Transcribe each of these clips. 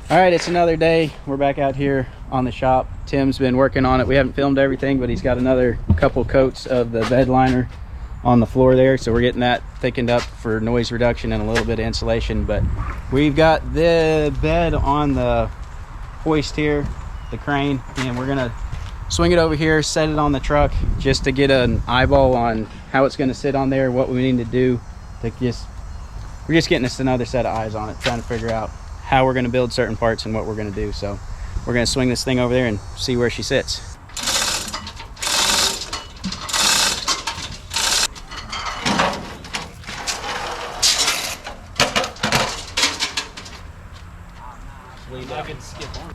All right, it's another day. We're back out here on the shop. Tim's been working on it. We haven't filmed everything, but he's got another couple coats of the bed liner on the floor there, so we're getting that thickened up for noise reduction and a little bit of insulation. But we've got the bed on the hoist here, the crane, and we're gonna swing it over here, set it on the truck just to get an eyeball on how it's going to sit on there, what we need to do to we're just getting us another set of eyes on it, trying to figure out how we're going to build certain parts and what we're going to do. So we're going to swing this thing over there and see where she sits. I can skip on.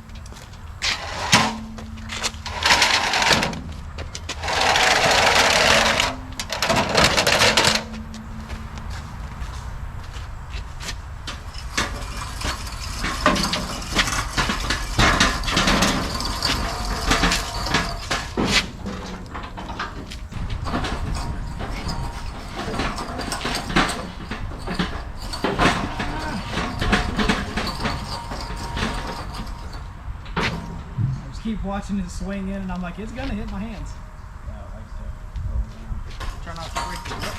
Keep watching it swing in, and I'm like, it's gonna hit my hands. Try not to break the lip.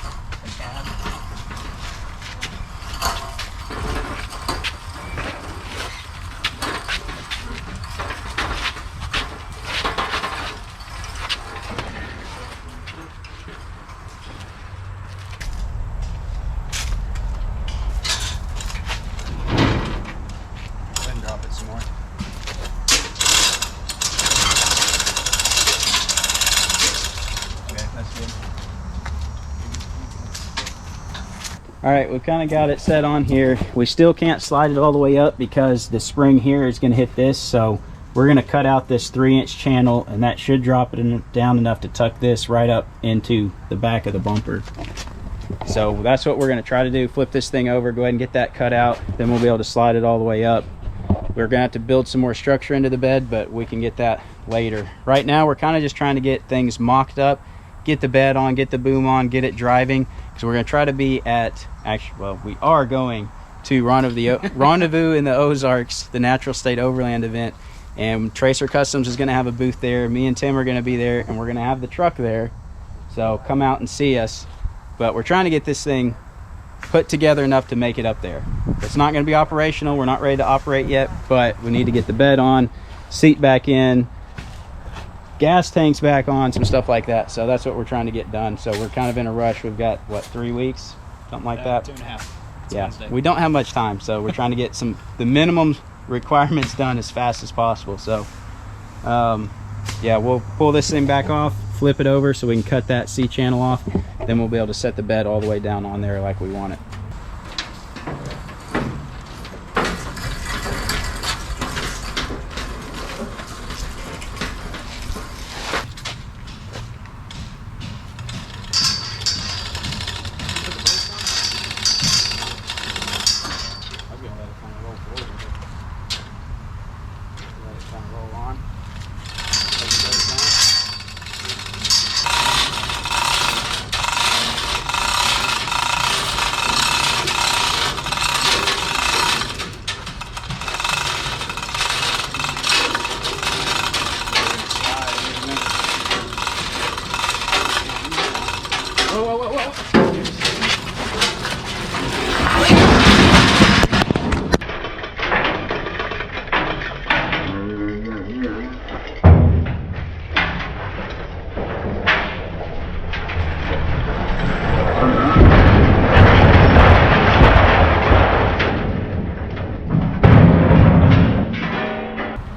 Go ahead and drop it some more. All right, we've kind of got it set on here. We still can't slide it all the way up because the spring here is going to hit this, so we're going to cut out this 3-inch channel, and that should drop it down enough to tuck this right up into the back of the bumper. So that's what we're going to try to do. Flip this thing over, go ahead and get that cut out, then we'll be able to slide it all the way up. We're going to have to build some more structure into the bed, but we can get that later. Right now we're kind of just trying to get things mocked up, get the bed on, get the boom on, get it driving. So we're going to try to be at, we are going to Rendezvous in the Ozarks, the Natural State Overland event, and Tracer Customs is going to have a booth there. Me and Tim are going to be there, and we're going to have the truck there. So come out and see us. But we're trying to get this thing put together enough to make it up there. It's not going to be operational. We're not ready to operate yet, but we need to get the bed on, seat back in, gas tanks back on, some stuff like that. So that's what we're trying to get done. So we're kind of in a rush. We've got, what, 3 weeks? Something like that? 2.5. Yeah, Wednesday. we don't have much time, so we're trying to get the minimum requirements done as fast as possible. So yeah, we'll pull this thing back off, flip it over so we can cut that C channel off, then we'll be able to set the bed all the way down on there like we want it.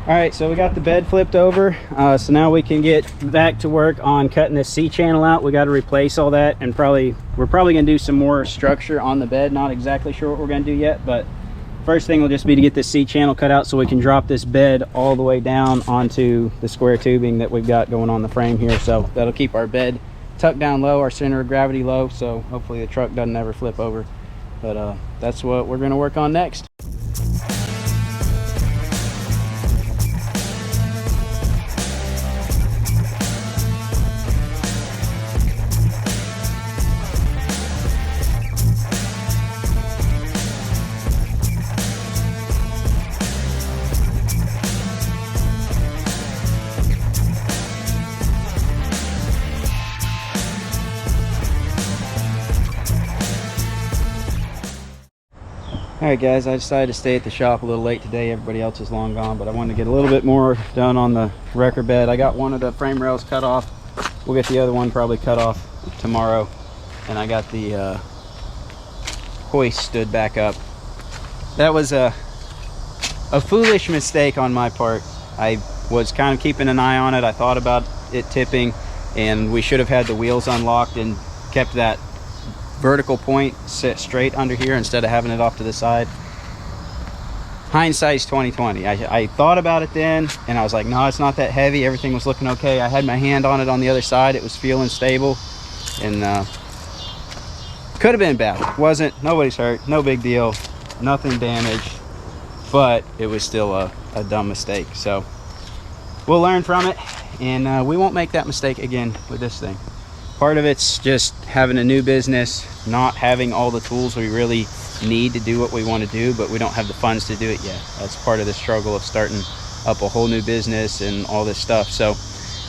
All right, so we got the bed flipped over, so now we can get back to work on cutting this C channel out. We got to replace all that, and we're probably going to do some more structure on the bed. Not exactly sure what we're going to do yet, but first thing will just be to get this C channel cut out so we can drop this bed all the way down onto the square tubing that we've got going on the frame here. So that'll keep our bed tucked down low, our center of gravity low, so hopefully the truck doesn't ever flip over. But that's what we're going to work on next. Alright guys, I decided to stay at the shop a little late today. Everybody else is long gone, but I wanted to get a little bit more done on the wrecker bed. I got one of the frame rails cut off. We'll get the other one probably cut off tomorrow. And I got the hoist stood back up. That was a foolish mistake on my part. I was kind of keeping an eye on it. I thought about it tipping, and we should have had the wheels unlocked and kept that vertical point set straight under here instead of having it off to the side. Hindsight's 2020. I thought about it then, and I was like, no, it's not that heavy. Everything was looking okay. I had my hand on it on the other side. It was feeling stable, and could have been bad. Wasn't. Nobody's hurt. No big deal. Nothing damaged, but it was still a dumb mistake. So we'll learn from it, and we won't make that mistake again with this thing. Part of it's just having a new business, not having all the tools we really need to do what we want to do, but we don't have the funds to do it yet. That's part of the struggle of starting up a whole new business and all this stuff. So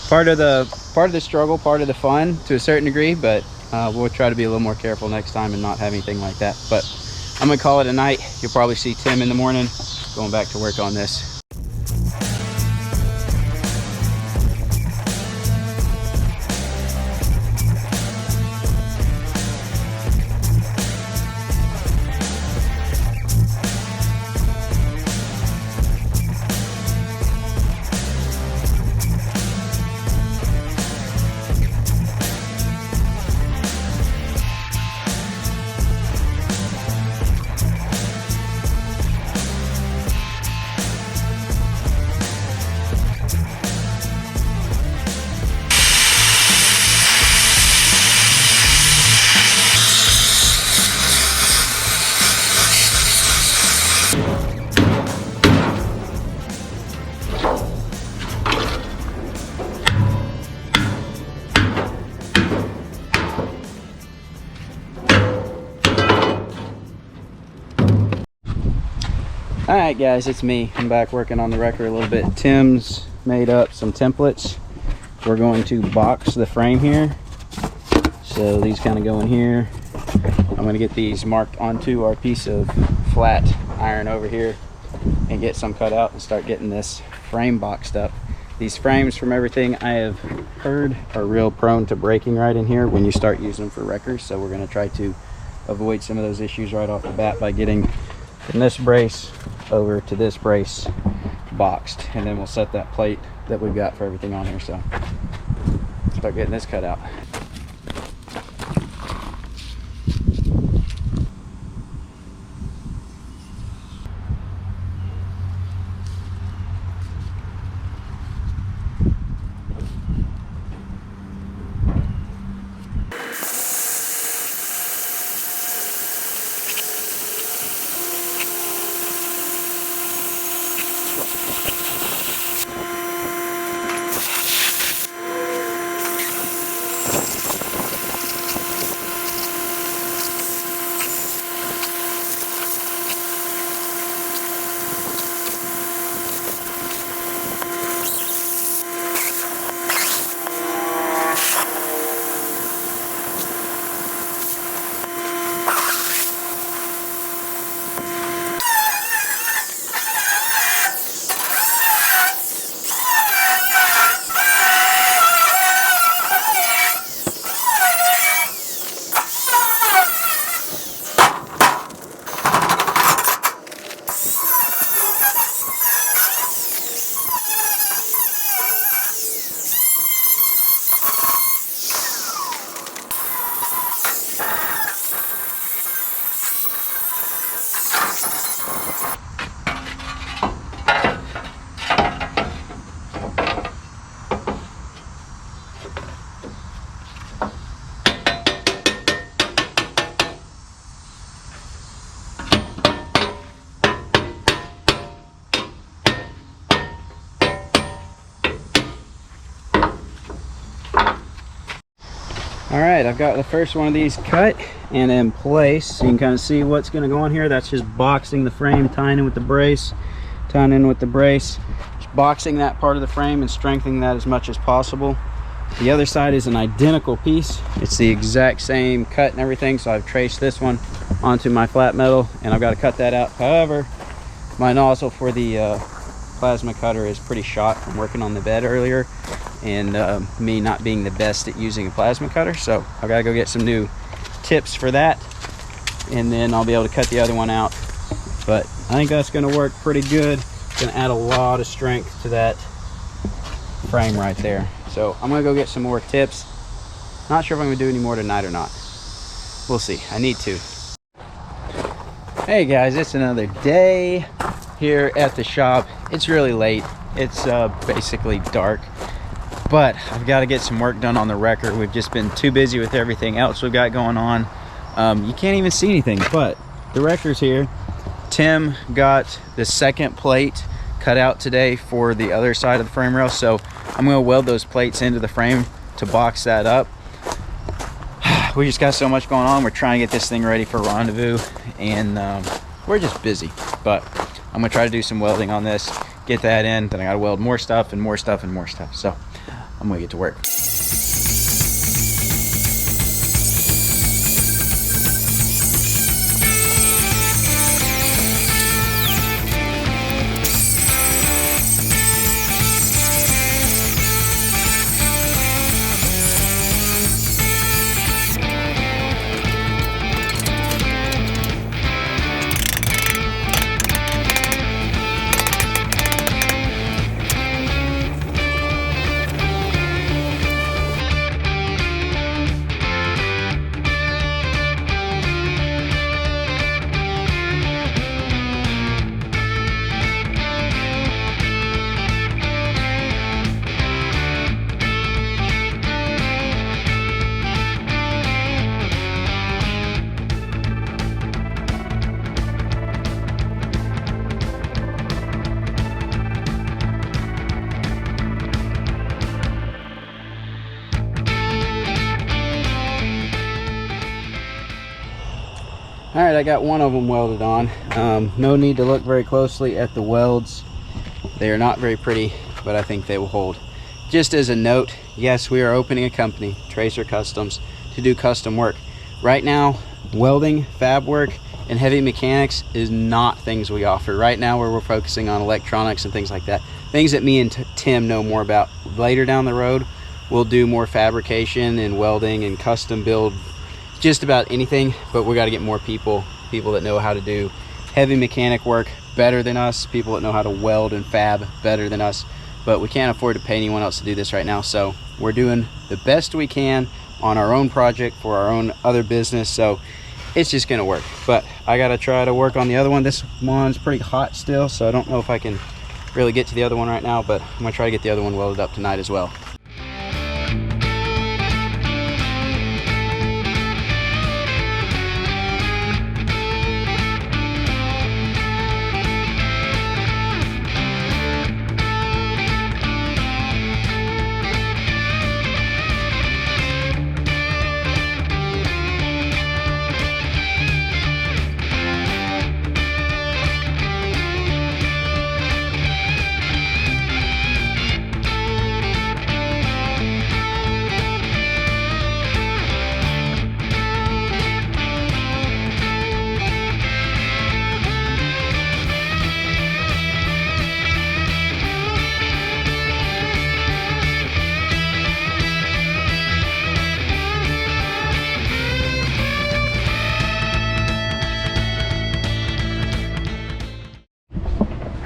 part of the struggle, part of the fun to a certain degree, but we'll try to be a little more careful next time and not have anything like that. But I'm gonna call it a night. You'll probably see Tim in the morning going back to work on this. Alright guys, it's me. I'm back working on the wrecker a little bit. Tim's made up some templates. We're going to box the frame here. So these kind of go in here. I'm going to get these marked onto our piece of flat iron over here and get some cut out and start getting this frame boxed up. These frames, from everything I have heard, are real prone to breaking right in here when you start using them for wreckers. So we're going to try to avoid some of those issues right off the bat by getting from this brace over to this brace boxed, and then we'll set that plate that we've got for everything on here. So start getting this cut out. Alright, I've got the first one of these cut and in place, so you can kind of see what's going to go on here. That's just boxing the frame, tying in with the brace, tying in with the brace, just boxing that part of the frame and strengthening that as much as possible. The other side is an identical piece. It's the exact same cut and everything, so I've traced this one onto my flat metal, and I've got to cut that out. However, my nozzle for the plasma cutter is pretty shot from working on the bed earlier, and me not being the best at using a plasma cutter, so I've got to go get some new tips for that, and then I'll be able to cut the other one out. But I think that's going to work pretty good. It's going to add a lot of strength to that frame right there. So I'm gonna go get some more tips. Not sure if I'm gonna do any more tonight or not. We'll see. I need to. Hey guys, it's another day here at the shop. It's really late. It's basically dark, but I've got to get some work done on the wrecker. We've just been too busy with everything else we've got going on. You can't even see anything, but the wrecker's here. Tim got the second plate cut out today for the other side of the frame rail, so I'm going to weld those plates into the frame to box that up. We just got so much going on. We're trying to get this thing ready for rendezvous, and we're just busy, but I'm going to try to do some welding on this, get that in, then I got to weld more stuff and more stuff and more stuff. So I'm going to get to work. All right, I got one of them welded on. No need to look very closely at the welds. They are not very pretty, but I think they will hold. Just as a note, yes, we are opening a company, Tracer Customs, to do custom work. Right now, welding, fab work, and heavy mechanics is not things we offer. Right now, we're focusing on electronics and things like that. Things that me and Tim know more about. Later down the road, we'll do more fabrication and welding and custom build, just about anything, but we got to get more people that know how to do heavy mechanic work better than us, people that know how to weld and fab better than us, but we can't afford to pay anyone else to do this right now. So we're doing the best we can on our own project for our own other business, so it's just gonna work. But I gotta try to work on the other one. This one's pretty hot still, so I don't know if I can really get to the other one right now, but I'm gonna try to get the other one welded up tonight as well.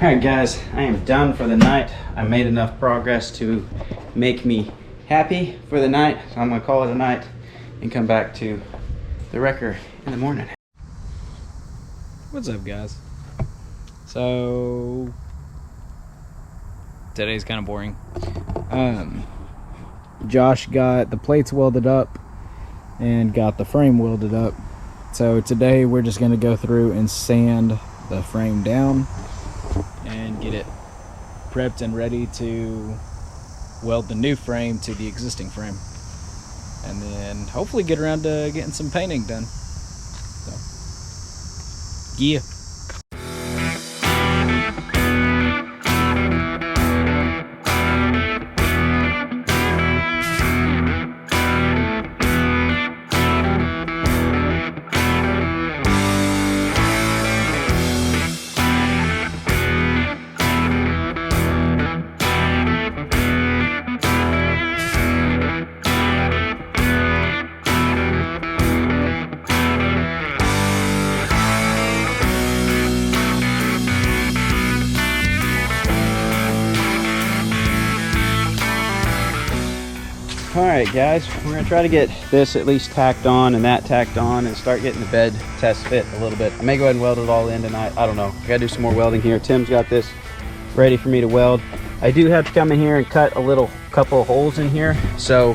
All right guys, I am done for the night. I made enough progress to make me happy for the night, so I'm gonna call it a night and come back to the wrecker in the morning. What's up, guys? So today's kind of boring. Josh got the plates welded up and got the frame welded up. So today we're just gonna go through and sand the frame down and get it prepped and ready to weld the new frame to the existing frame, and then hopefully get around to getting some painting done. So yeah. All right, guys, we're gonna try to get this at least tacked on and that tacked on and start getting the bed test fit a little bit. I may go ahead and weld it all in tonight. I don't know. I gotta do some more welding here. Tim's got this ready for me to weld. I do have to come in here and cut a couple of holes in here. So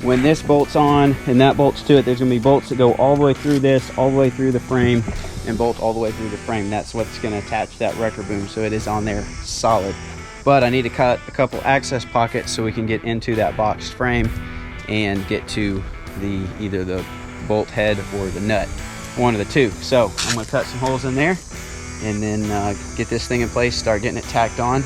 when this bolt's on and that bolt's to it, there's gonna be bolts that go all the way through this, all the way through the frame, and bolt all the way through the frame. That's what's gonna attach that wrecker boom, so it is on there solid. But I need to cut a couple access pockets so we can get into that boxed frame and get to either the bolt head or the nut, one of the two. So I'm gonna cut some holes in there and then get this thing in place, start getting it tacked on.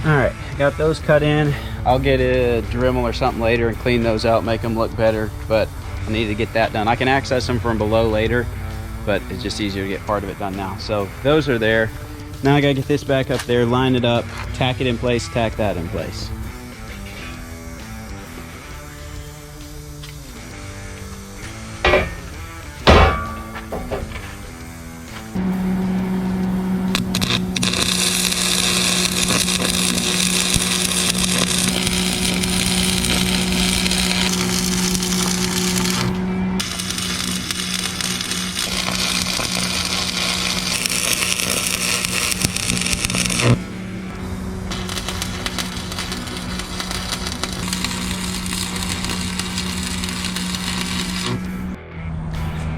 All right, got those cut in. I'll get a Dremel or something later and clean those out, make them look better, but I need to get that done. I can access them from below later, but it's just easier to get part of it done now. So those are there. Now I gotta get this back up there, line it up, tack it in place, tack that in place.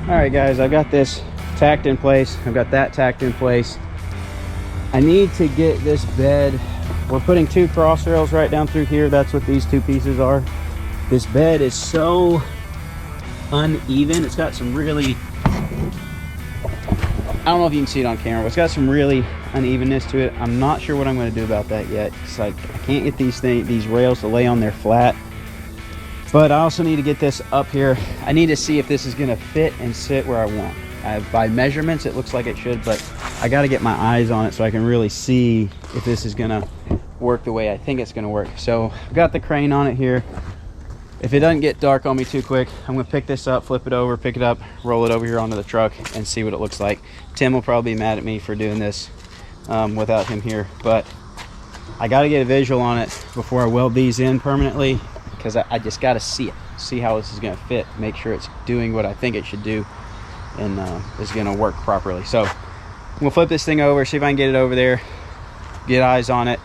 All right, guys, I've got this tacked in place. I've got that tacked in place. I need to get this bed. We're putting 2 cross rails right down through here. That's what these 2 pieces are. This bed is so uneven. It's got some really, I don't know if you can see it on camera, but it's got some really unevenness to it. I'm not sure what I'm going to do about that yet, because I can't get these rails to lay on there flat. But I also need to get this up here. I need to see if this is gonna fit and sit where I want. By measurements, it looks like it should, but I gotta get my eyes on it so I can really see if this is gonna work the way I think it's gonna work. So I've got the crane on it here. If it doesn't get dark on me too quick, I'm gonna pick this up, flip it over, pick it up, roll it over here onto the truck and see what it looks like. Tim will probably be mad at me for doing this without him here, but I gotta get a visual on it before I weld these in permanently, because I just got to see how this is going to fit, make sure it's doing what I think it should do and is going to work properly. So we'll flip this thing over, see if I can get it over there, get eyes on it.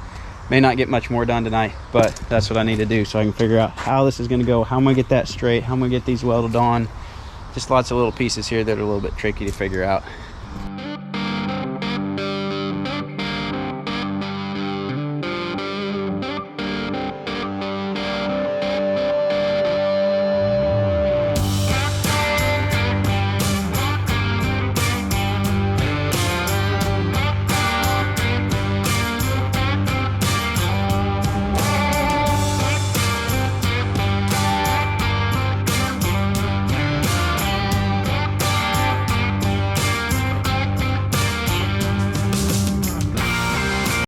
May not get much more done tonight, but that's what I need to do so I can figure out how this is going to go, how I'm going to get that straight, how I'm going to get these welded on. Just lots of little pieces here that are a little bit tricky to figure out.